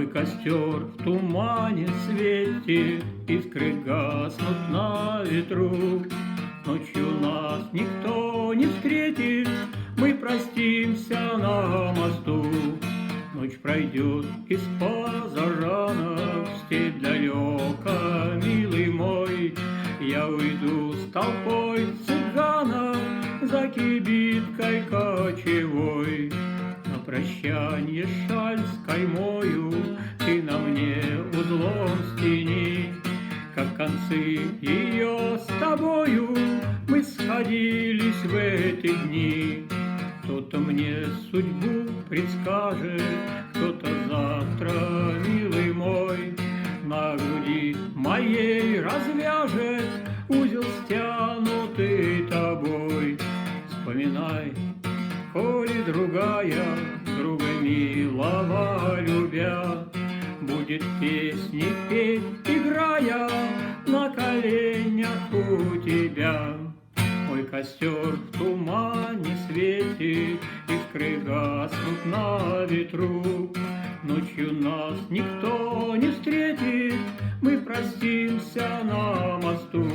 Мой костер в тумане светит, искры гаснут на ветру. Ночью нас никто не встретит, мы простимся на мосту. Ночь пройдет из-поза рана в степь далеко, милый мой. Я уйду с толпой цыганов за кибиткой кочевой. На прощанье шаль с каймою ты на мне узлом стяни. Как концы ее с тобою мы сходились в эти дни. Кто-то мне судьбу предскажет, кто-то завтра, милый мой, на груди моей развяжет узел, стянутый тобой. Вспоминай, коли другая, друга милого любя, будет песни петь, играя на коленях у тебя. Мой костер в тумане светит, искры гаснут на ветру. Ночью нас никто не встретит, мы простимся на мосту.